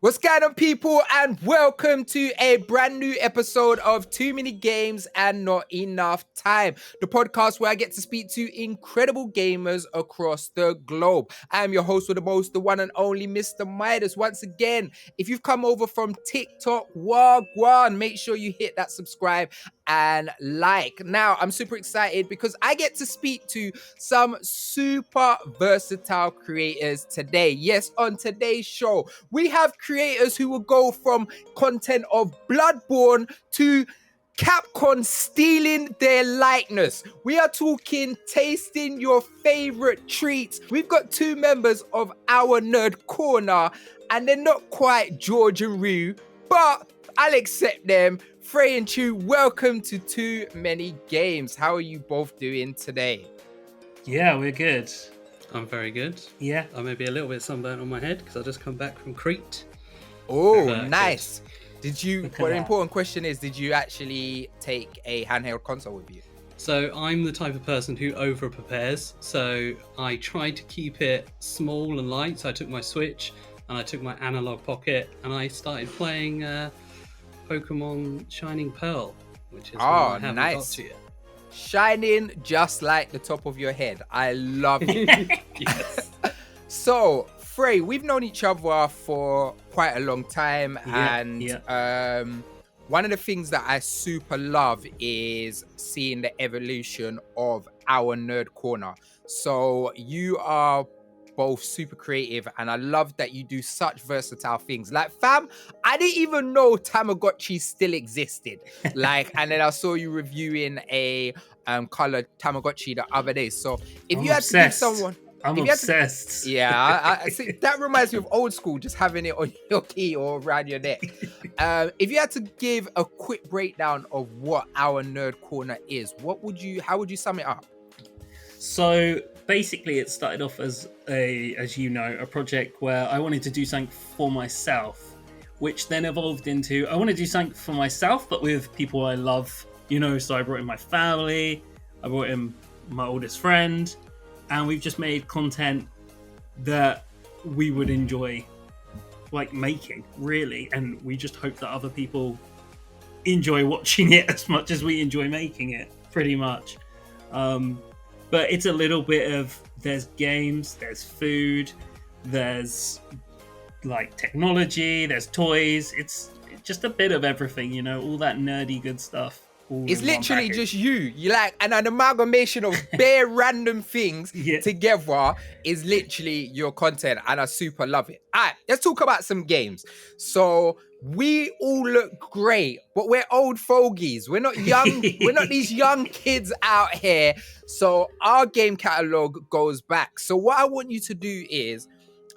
What's going on, people, and welcome to a brand new episode of Too Many Games and Not Enough Time, the podcast where I get to speak to incredible gamers across the globe. I am your host with the most, the one and only Mr. Midas. Once again, if you've come over from TikTok, wagwan, make sure you hit that subscribe and like. Now, I'm super excited because I get to speak to some super versatile creators today. Yes, on today's show, we have creators who will go from content of Bloodborne to Capcom stealing their likeness. We are talking tasting your favorite treats. We've got two members of Our Nerd Corner, and they're not quite George and Rue, but I'll accept them. Fray and Chew, welcome to Too Many Games. How are you both doing today? Yeah, we're good. I'm very good. Yeah. I may be a little bit sunburnt on my head because I just come back from Crete. Oh, nice. Good. Did you, Look at what the that. important question is, did you actually take a handheld console with you? So I'm the type of person who over prepares. So I tried to keep it small and light. So I took my Switch and I took my analog pocket and I started playing Pokemon Shining Pearl, which is what I haven't got to yet. Shining just like the top of your head. I love it. Yes. So, Fray, we've known each other for quite a long time, one of the things that I super love is seeing the evolution of Our Nerd Corner. So you are both super creative, and I love that you do such versatile things. Like, fam, I didn't even know Tamagotchi still existed. And then I saw you reviewing a colored Tamagotchi the other day. So if I'm you had obsessed. to give someone, I'm obsessed. I see, that reminds me of old school, just having it on your key or around your neck. If you had to give a quick breakdown of what Our Nerd Corner is, how would you sum it up? So basically, it started off as a project where I wanted to do something for myself, which then evolved into I want to do something for myself, but with people I love. So I brought in my family, I brought in my oldest friend, and we've just made content that we would enjoy, making, really. And we just hope that other people enjoy watching it as much as we enjoy making it, pretty much. But it's a little bit of, there's games, there's food, there's technology, there's toys. It's just a bit of everything, all that nerdy good stuff. It's literally just you like an amalgamation of bare random things together is literally your content, and I super love it. All right, let's talk about some games. So we all look great, but we're old fogies. We're not young. We're not these young kids out here. So our game catalog goes back. So what I want you to do is,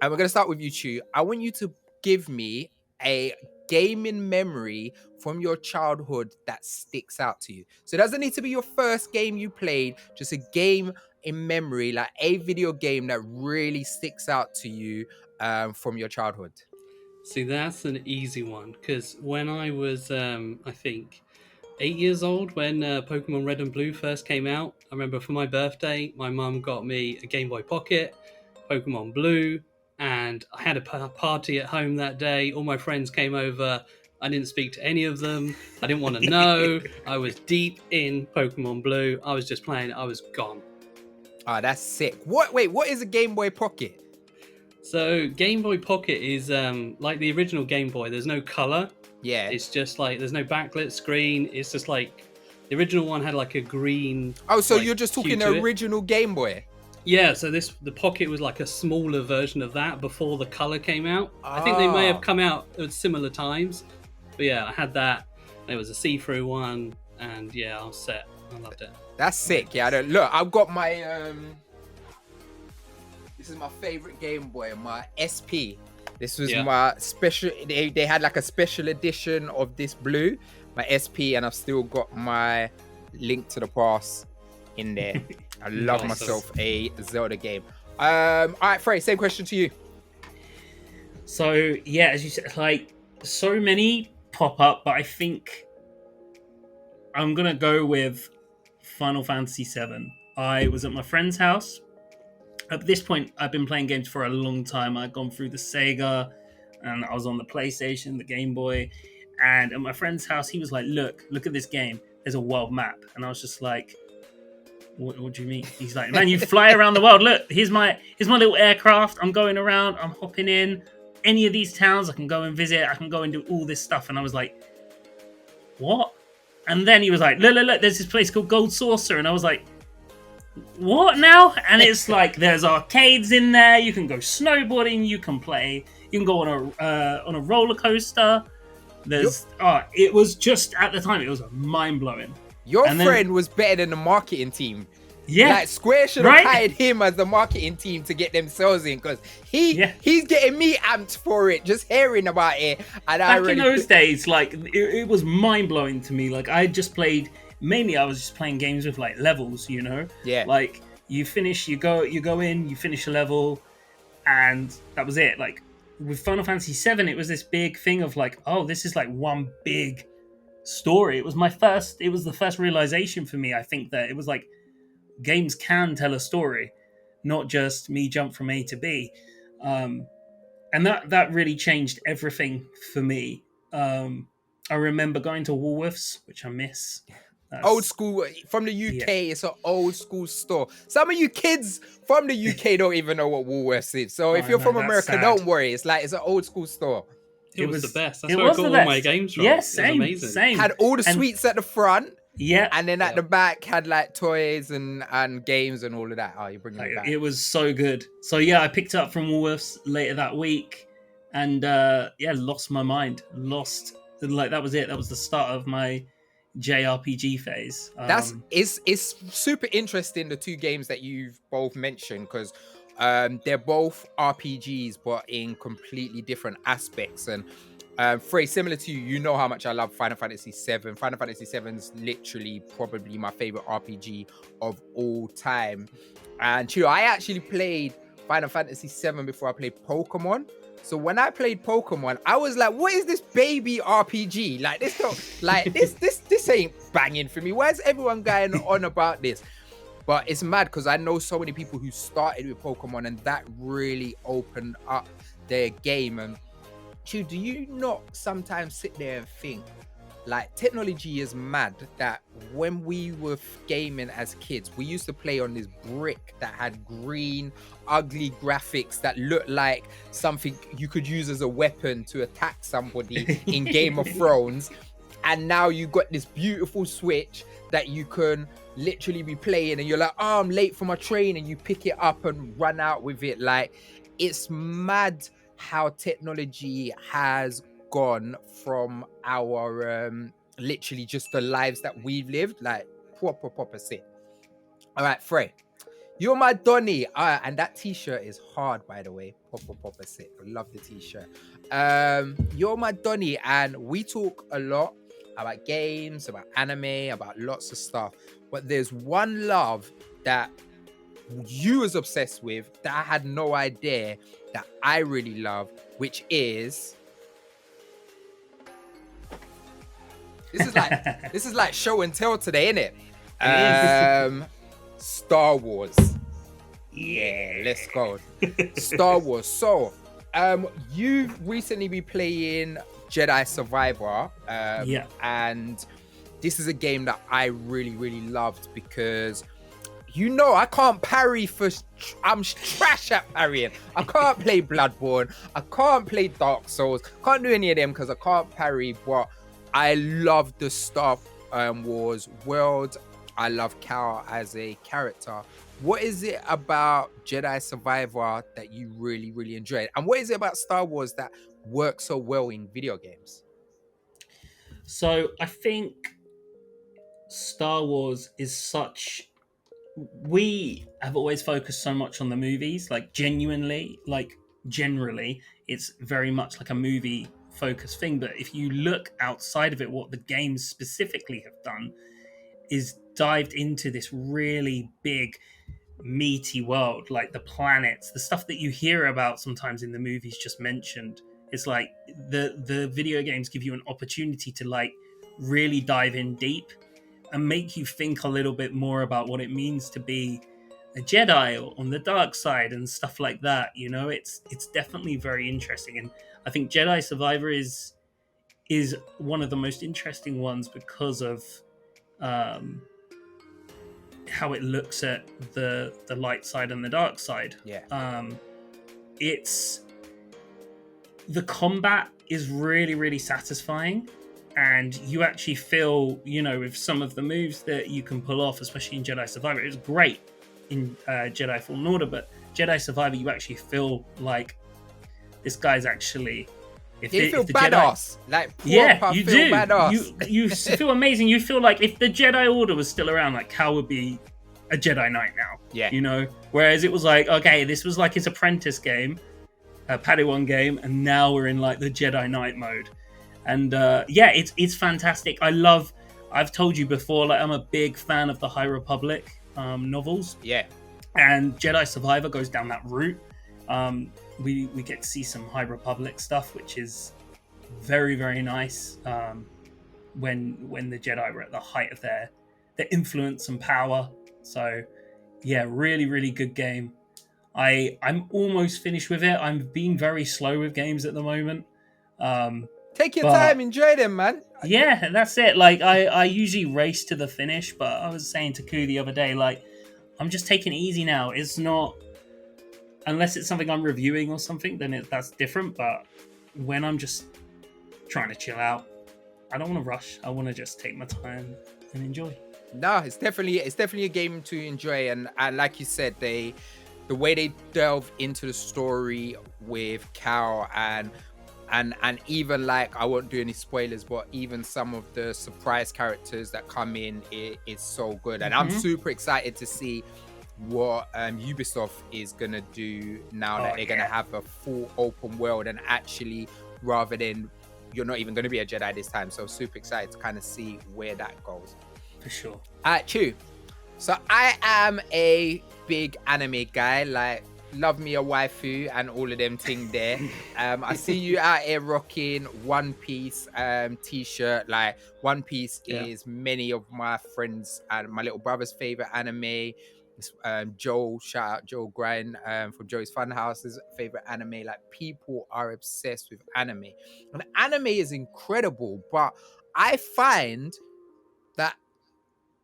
and we're going to start with you, Chu. I want you to give me a gaming memory from your childhood that sticks out to you. So it doesn't need to be your first game you played, just a game in memory, like a video game that really sticks out to you from your childhood. See, that's an easy one because when I was, I think, 8 years old, when Pokemon Red and Blue first came out, I remember for my birthday, my mum got me a Game Boy Pocket, Pokemon Blue, and I had a party at home that day. All my friends came over. I didn't speak to any of them. I didn't want to know. I was deep in Pokemon Blue. I was just playing. I was gone. Oh, that's sick. What is a Game Boy Pocket? So Game Boy Pocket is like the original Game Boy. There's no color. Yeah. It's just there's no backlit screen. It's just the original one had a green. Oh, so you're just talking the original Game Boy? Yeah, so the Pocket was a smaller version of that before the color came out. I think they may have come out at similar times. But yeah, I had that. It was a see-through one, and yeah, I was set. I loved it. That's sick. Yeah, look, I've got my this is my favorite Game Boy, my SP. This was my special. They had a special edition of this blue, my SP, and I've still got my Link to the Past in there. I love myself a Zelda game. All right, Fray, same question to you. So yeah, as you said, so many pop up, but I think I'm gonna go with Final Fantasy VII. I was at my friend's house. At this point, I've been playing games for a long time. I'd gone through the Sega, and I was on the PlayStation, the Game Boy, and at my friend's house, he was like, look at this game. There's a world map. And I was just like, what do you mean? He's like, man, you fly around the world. Look, here's my little aircraft. I'm going around. I'm hopping in. Any of these towns I can go and visit. I can go and do all this stuff. And I was like, what? And then he was like, look, there's this place called Gold Saucer. And I was like, what now? And it's like, there's arcades in there. You can go snowboarding. You can go on a roller coaster. It was just, at the time, it was mind-blowing. Your friend was better than the marketing team. Yeah. Like, Square should have hired him as the marketing team to get themselves in, because he's getting me amped for it, just hearing about it. And Back in those days, like, it was mind-blowing to me. Like, I was just playing games with, like, levels, you know? Yeah. Like, you go in, you finish a level, and that was it. Like, with Final Fantasy VII, it was this big thing of like, oh, this is like one big story. It was the first realization for me, I think, that it was like, games can tell a story, not just me jump from A to B. And that really changed everything for me. I remember going to Woolworths, which I miss. Old school from the UK. It's an old school store. Some of you kids from the UK don't even know what Woolworths is. So if you're from America, don't worry. It's an old school store. It was the best. That's where I got all my games from. Yeah, same. Had all the sweets at the front. Yeah. And then at the back had like toys and games and all of that. Oh, you're bringing it back. It was so good. So yeah, I picked it up from Woolworths later that week, and lost my mind. That was it. That was the start of my JRPG phase. It's super interesting, the two games that you've both mentioned, because they're both RPGs but in completely different aspects. And Fray, similar to you, you know how much I love Final Fantasy VII. Final Fantasy VII is literally probably my favorite RPG of all time. And I actually played Final Fantasy VII before I played Pokemon. So when I played Pokemon, I was like, what is this baby RPG? Like, this ain't banging for me. Where's everyone going on about this? But it's mad because I know so many people who started with Pokemon, and that really opened up their game. And do you not sometimes sit there and think, like, technology is mad, that when we were gaming as kids, we used to play on this brick that had green, ugly graphics that looked like something you could use as a weapon to attack somebody in Game of Thrones. And now you got this beautiful Switch that you can literally be playing, and you're like, oh, I'm late for my train, and you pick it up and run out with it. Like, it's mad how technology has gone from our literally just the lives that we've lived, like proper sit. All right, Fray, you're my Donny, and that t-shirt is hard, by the way. Proper sit. I love the t-shirt. You're my Donny, and we talk a lot about games, about anime, about lots of stuff, but there's one love that you was obsessed with that I had no idea that I really love, which is this is like show and tell today, isn't it? Star Wars. Yeah, let's go. Star Wars. So, you've recently been playing Jedi Survivor. And this is a game that I really loved because, I can't parry I'm trash at parrying. I can't play Bloodborne. I can't play Dark Souls. Can't do any of them because I can't parry, but I love the Star Wars world. I love Cal as a character. What is it about Jedi Survivor that you really enjoyed? And what is it about Star Wars that works so well in video games? So I think Star Wars is we have always focused so much on the movies, like generally, it's very much like a movie focused thing. But if you look outside of it, what the games specifically have done is dived into this really big, meaty world, like the planets, the stuff that you hear about sometimes in the movies just mentioned. It's like the video games give you an opportunity to like really dive in deep and make you think a little bit more about what it means to be a Jedi or on the dark side and stuff like that. You know, it's definitely very interesting, and I think Jedi Survivor is one of the most interesting ones because of how it looks at the light side and the dark side. It's the combat is really satisfying, and you actually feel, you know, with some of the moves that you can pull off, especially in Jedi Survivor. It was great in Jedi Fallen Order, but Jedi Survivor, you actually feel like this guy's actually. You feel badass, like proper you feel do. badass. You feel amazing. You feel like if the Jedi Order was still around, like Cal would be a Jedi Knight now. Yeah, you know. Whereas it was like, okay, this was like his apprentice game, a Padawan game, and now we're in like the Jedi Knight mode. And it's fantastic. I've told you before, like I'm a big fan of the High Republic novels. Yeah, and Jedi Survivor goes down that route. We get to see some High Republic stuff, which is very nice. When the Jedi were at the height of their influence and power. So yeah, really good game. I'm almost finished with it. I'm being very slow with games at the moment. Take your time, enjoy them, man. Yeah, that's it. Like I usually race to the finish, but I was saying to Ku the other day, like I'm just taking it easy now. It's not. Unless it's something I'm reviewing or something, then that's different. But when I'm just trying to chill out, I don't want to rush. I want to just take my time and enjoy. No, it's definitely a game to enjoy, and like you said, the way they delve into the story with Cal and even, like, I won't do any spoilers, but even some of the surprise characters that come in is so good, and I'm super excited to see what Ubisoft is gonna do now that they're gonna have a full open world, and actually, rather than you're not even gonna be a Jedi this time. So super excited to kind of see where that goes. For sure. Chew. So I am a big anime guy, like love me a waifu and all of them thing there. I see you out here rocking One Piece t-shirt. Like One Piece is many of my friends and my little brother's favorite anime. Joel, shout out Joel Grind from Joey's Funhouse's favorite anime. Like, people are obsessed with anime, and anime is incredible, but I find that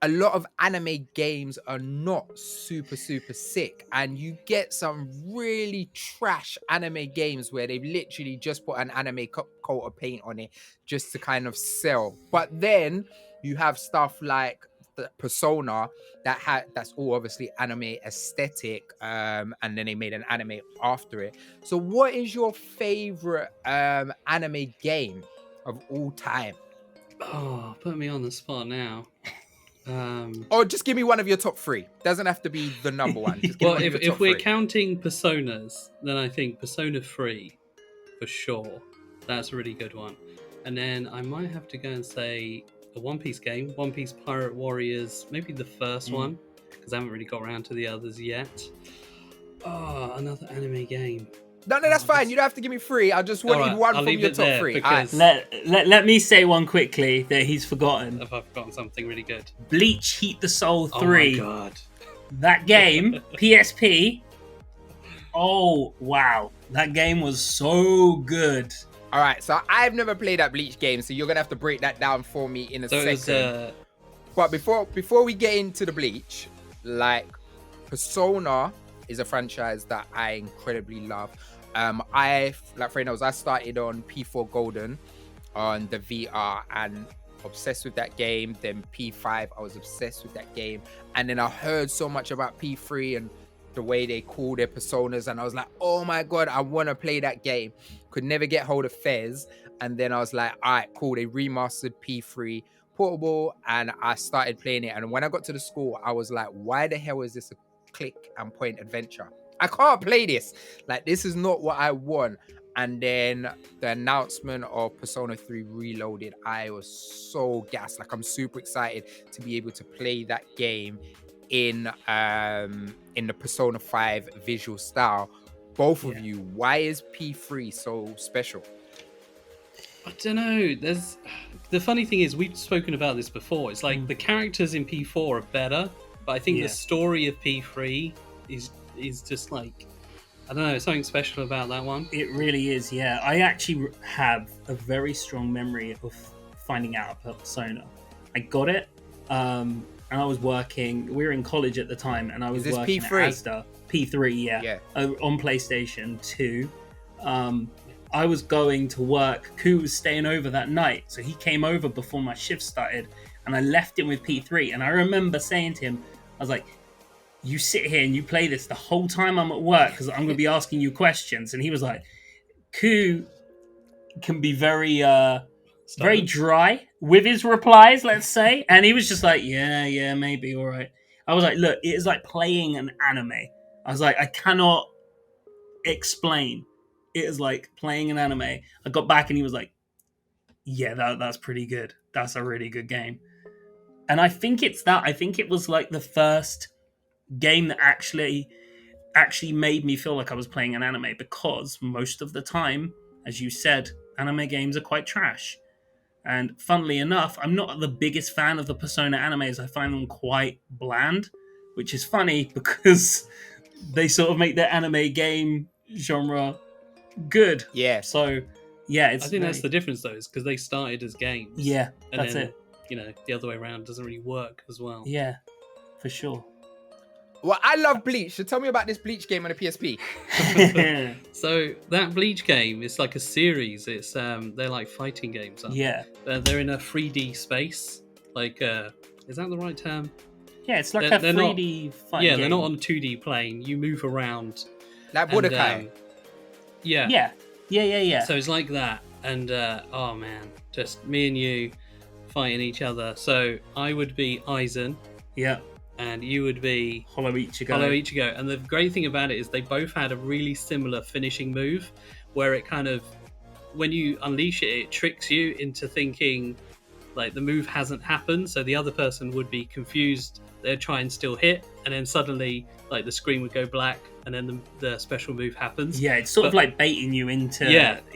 a lot of anime games are not super sick, and you get some really trash anime games where they've literally just put an anime coat of paint on it just to kind of sell. But then you have stuff like the Persona that's all obviously anime aesthetic, and then they made an anime after it. So what is your favorite anime game of all time? Oh, put me on the spot now. Or just give me one of your top three. Doesn't have to be the number one. Just give well, me one of your if top we're three. counting Personas, then I think Persona 3 for sure. That's a really good one. And then I might have to go and say a One Piece game, One Piece Pirate Warriors, maybe the first one, because I haven't really got around to the others yet. Oh, another anime game. No, that's fine. You don't have to give me three. I just wanted one from your top three. Because... Let me say one quickly that he's forgotten. If I've forgotten something really good. Bleach Heat the Soul 3. Oh my god. That game, PSP. Oh, wow. That game was so good. All right, so I've never played that Bleach game, so you're going to have to break that down for me in a second. But before we get into the Bleach, like, Persona is a franchise that I incredibly love. Like Fray knows, I started on P4 Golden on the VR and obsessed with that game. Then P5, I was obsessed with that game. And then I heard so much about P3 and the way they call their personas, and I was like, oh my god, I want to play that game. Could never get hold of Fez. And then I was like, all right, cool. They remastered P3 Portable, and I started playing it. And when I got to the school, I was like, why the hell is this a click and point adventure? I can't play this. Like, this is not what I want. And then the announcement of Persona 3 Reloaded, I was so gassed. Like, I'm super excited to be able to play that game in the Persona 5 visual style. Both of you, why is P3 so special? I don't know. The funny thing is, we've spoken about this before. It's like the characters in P4 are better, But I think Yeah. the story of P3 is just like, I don't know, something special about that one. It really is, yeah. I actually have a very strong memory of finding out about Persona. I got it, and I was working. We were in college at the time, and I was Is this working P3? at Asda. P3, yeah. On PlayStation 2. I was going to work. Ku was staying over that night, so he came over before my shift started, and I left him with P3. And I remember saying to him, I was like, you sit here and you play this the whole time I'm at work because I'm going to be asking you questions. And he was like, Ku can be very very dry with his replies, let's say. And he was just like, yeah, maybe, all right. I was like, look, it is like playing an anime. I was like, I cannot explain. It is like playing an anime. I got back and he was like, yeah, that's pretty good. That's a really good game. And I think it's that. I think it was like the first game that actually made me feel like I was playing an anime, because most of the time, as you said, anime games are quite trash. And funnily enough, I'm not the biggest fan of the Persona animes. I find them quite bland, which is funny because they sort of make the anime game genre good. Yeah. So, yeah, I think that's the difference, though, is because they started as games. Yeah, and that's then, it. You know, the other way around doesn't really work as well. Yeah, for sure. Well, I love Bleach. So tell me about this Bleach game on the PSP. So that Bleach game is like a series. It's they're like fighting games. Yeah. They're in a 3D space. Like, is that the right term? Yeah, it's like They're a 3D fight game. They're not on a 2D plane. You move around. Like Budokai. Yeah. Yeah. So it's like that. And, oh man, just me and you fighting each other. So I would be Aizen. Yeah. And you would be Hollow Ichigo. And the great thing about it is they both had a really similar finishing move, where it kind of, when you unleash it, it tricks you into thinking like the move hasn't happened. So the other person would be confused. They'd try and still hit, and then suddenly like the screen would go black, and then the special move happens. Yeah, it's sort of like baiting you into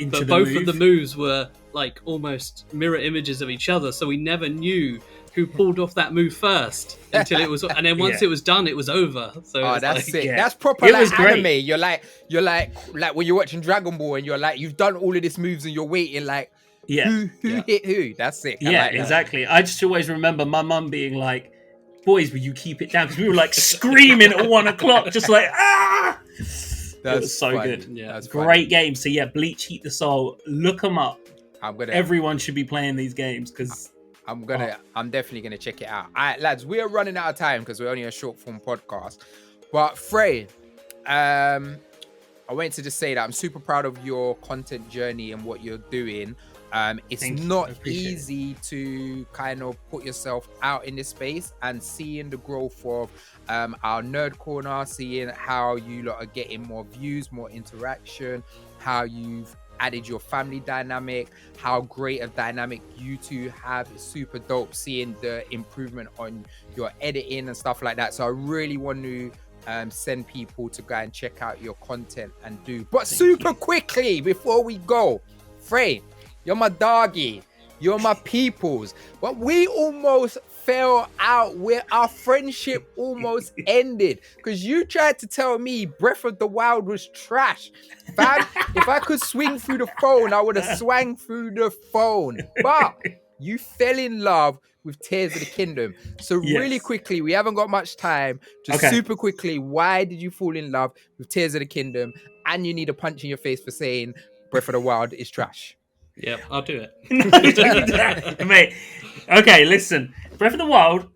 but both of the moves were like almost mirror images of each other, so we never knew who pulled off that move first until it was, and then once it was done, it was over. So that's like, sick. Yeah. That's proper It like was great. anime. You're like when you're watching Dragon Ball and you're like, you've done all of these moves and you're waiting like, who hit who? That's sick. I Yeah, like that. exactly. I just always remember my mum being like, boys, will you keep it down? Because we were like screaming at 1 o'clock, just like, ah! It was so funny. good. Yeah, That's Great funny. game. So yeah, Bleach, Heat the Soul. Look them up. Everyone should be playing these games because I'm definitely gonna check it out. All right, lads, we are running out of time because we're only a short form podcast. But Fray, I wanted to just say that I'm super proud of your content journey and what you're doing. It's not easy to kind of put yourself out in this space, and seeing the growth of our Nerd Corner, seeing how you lot are getting more views, more interaction, how you've added your family dynamic, how great a dynamic you two have. It's super dope seeing the improvement on your editing and stuff like that. So I really want to send people to go and check out your content and do. But super quickly before we go, Fray, you're my doggy, you're my peoples, but we almost fell out, where our friendship almost ended because you tried to tell me Breath of the Wild was trash. Fam, if I could swing through the phone, I would have swung through the phone. But you fell in love with Tears of the Kingdom. So really quickly, we haven't got much time. Just super quickly, why did you fall in love with Tears of the Kingdom? And you need a punch in your face for saying Breath of the Wild is trash. Yep, I'll do it. No, don't do that, mate. Okay, listen. Breath of the Wild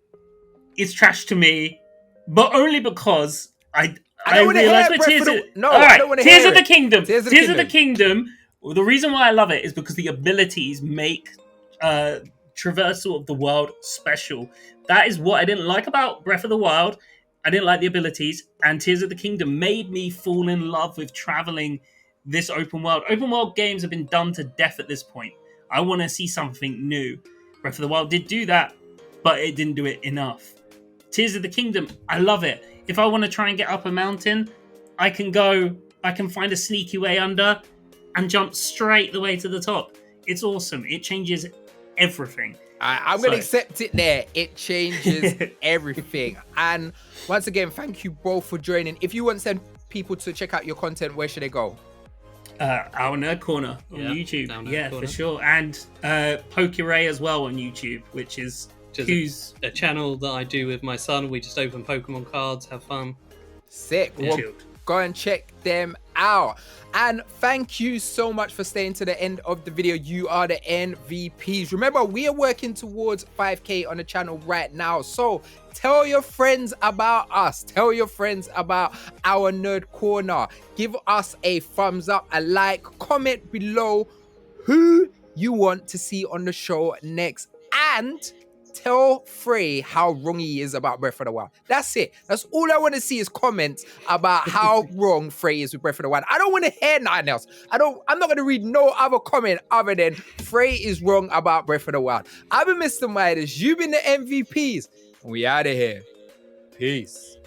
is trash to me, but only because I realized what Tears of the Kingdom. Tears of the Kingdom. Well, the reason why I love it is because the abilities make traversal of the world special. That is what I didn't like about Breath of the Wild. I didn't like the abilities, and Tears of the Kingdom made me fall in love with traveling this open world. Open world games have been done to death at this point. I want to see something new. Breath of the Wild did do that, but it didn't do it enough. Tears of the Kingdom, I love it. If I want to try and get up a mountain, I can find a sneaky way under and jump straight the way to the top. It's awesome. It changes everything. I'm going to accept it there. It changes everything. And once again, thank you both for joining. If you want to send people to check out your content, where should they go? Our Nerd Corner on YouTube. Yeah, for sure. And Ray as well on YouTube, which is a channel that I do with my son. We just open Pokemon cards, have fun. Sick. Well, go and check them out. And thank you so much for staying to the end of the video. You are the MVPs. Remember, we are working towards 5K on the channel right now. So tell your friends about us. Tell your friends about Our Nerd Corner. Give us a thumbs up, a like, comment below who you want to see on the show next. And tell Fray how wrong he is about Breath of the Wild. That's it. That's all I want to see is comments about how wrong Fray is with Breath of the Wild. I don't want to hear nothing else. I'm not going to read no other comment other than Fray is wrong about Breath of the Wild. I've been Mr. Midas. You've been the MVPs. We out of here. Peace.